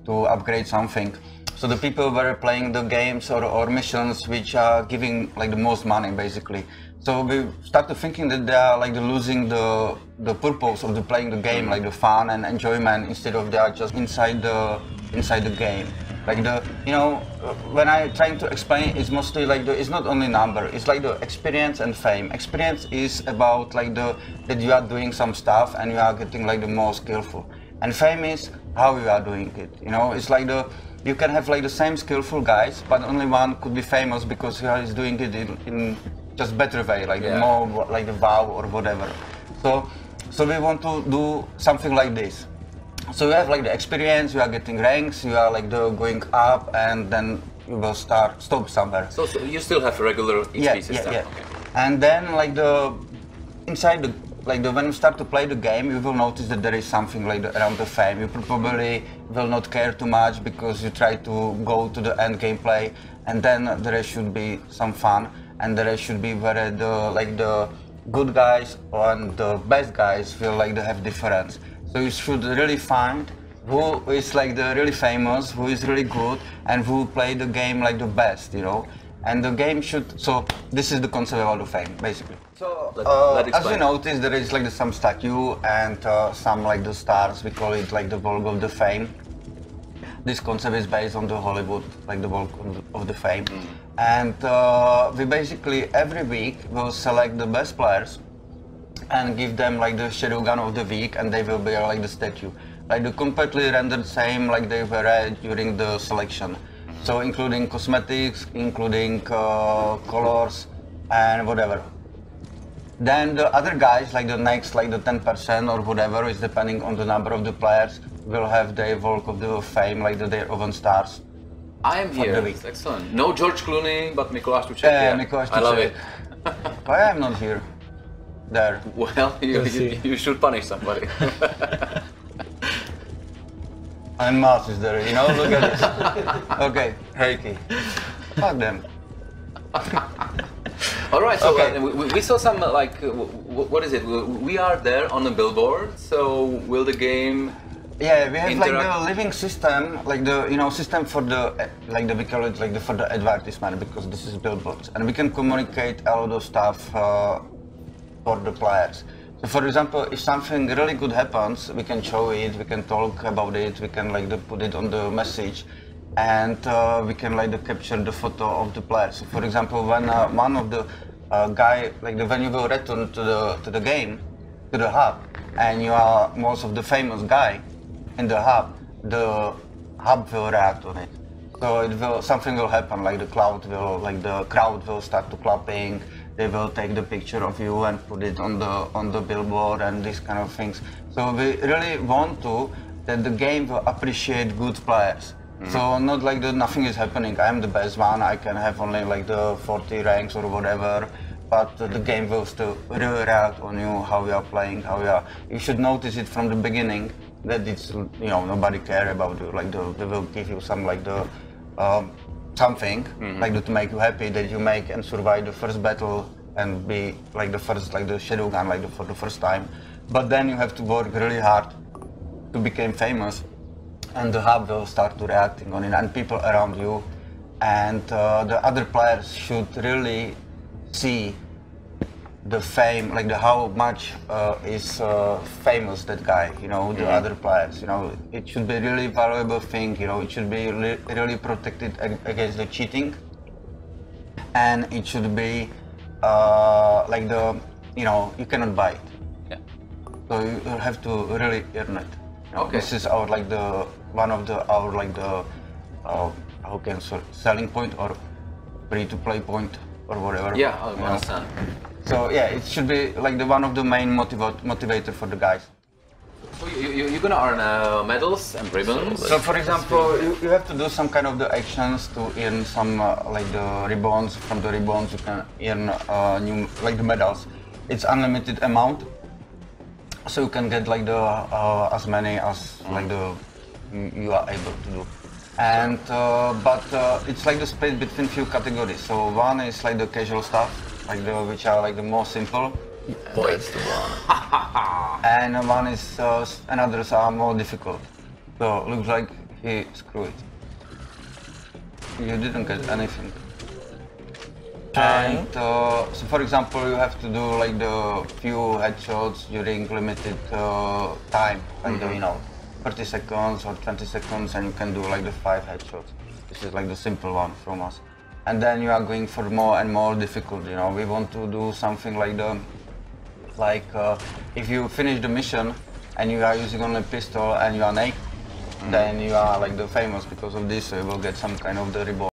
to upgrade something. So the people were playing the games or missions which are giving like the most money basically. So we started thinking that they are like losing the purpose of playing the game, like the fun and enjoyment, instead of they are just inside the game. Like when I trying to explain, it's mostly like it's not only number, it's like the experience and fame. Experience is about like that you are doing some stuff and you are getting like the more skillful. And fame is how you are doing it. It's like you can have like the same skillful guys, but only one could be famous because he is doing it in just better way, like more like the wow or whatever. So we want to do something like this. So you have like the experience, you are getting ranks, you are like going up, and then you will stop somewhere. So you still have a regular XP system. Yeah. Okay. And then like inside when you start to play the game, you will notice that there is something like around the fame. You probably will not care too much because you try to go to the end gameplay, and then there should be some fun, and there should be where the good guys and the best guys will like they have difference. So you should really find who is like the really famous, who is really good, and who play the game like the best, And the game should. So this is the concept of the fame, basically. So as you notice, there is like some statue and some like the stars. We call it like the Walk of the Fame. This concept is based on the Hollywood, like the Walk of the Fame. And we basically every week will select the best players and give them like the SHADOWGUN of the week, and they will be like the statue, like the completely rendered same like they were during the selection. So including cosmetics, including colors and whatever. Then the other guys, like the next, like the 10% or whatever, is depending on the number of the players, will have their Walk of the Fame, like their oven stars. I am here. Excellent. No George Clooney, but Mikuláš Tuček. Yeah, Mikuláš Tuček. I love it. Why I'm not here? There. Well, you should punish somebody. And Mars is there, look at this. Okay, Heikki. Fuck them. Alright, so okay. We saw some like, what is it? We are there on the billboard, so will the game... Yeah, we have like the living system, like the system for the we call it like for the advertisement, because this is billboards, and we can communicate a lot of stuff for the players. So for example, if something really good happens, we can show it, we can talk about it, we can like put it on the message, and we can like capture the photo of the player. So for example, when one of the guy, like when you will return to the game, to the hub, and you are most of the famous guy in the hub will react on it. So something will happen, like the crowd will start to clapping. They will take the picture of you and put it on the billboard and these kind of things. So we really want that the game will appreciate good players. So not like nothing is happening. I am the best one. I can have only like the 40 ranks or whatever. But the game will still really react on you, how you are playing, how you are. You should notice it from the beginning that it's nobody care about you. Like they will give you some like something like to make you happy, that you make and survive the first battle and be like the first, like the SHADOWGUN, for the first time. But then you have to work really hard to become famous, and the hub will start to reacting on it, and people around you, and the other players should really see the fame, like how much is famous that guy, the other players, it should be really valuable thing, it should be really protected against the cheating, and it should be like you cannot buy it. Yeah. So you have to really earn it. Okay. This is our one of our selling point or free to play point or whatever. Yeah, I understand. So yeah, it should be like one of the main motivator for the guys. So you're gonna earn medals and ribbons. So for example, you have to do some kind of the actions to earn some like the ribbons. From the ribbons you can earn new like the medals. It's unlimited amount, so you can get like as many as like you are able to do. And but it's like the split between few categories. So one is like the casual stuff, like which are like the more simple. That's the one. And one is and others are more difficult. So looks like Screw it. You didn't get anything. Okay. And so for example, you have to do like the few headshots during limited time, like the, you know, 30 seconds or 20 seconds, and you can do like the 5 headshots. This is like the simple one from us. And then you are going for more and more difficult, you know. We want to do something like the, if you finish the mission and you are using only a pistol and you are naked, then you are like the famous because of this, so you will get some kind of the reward.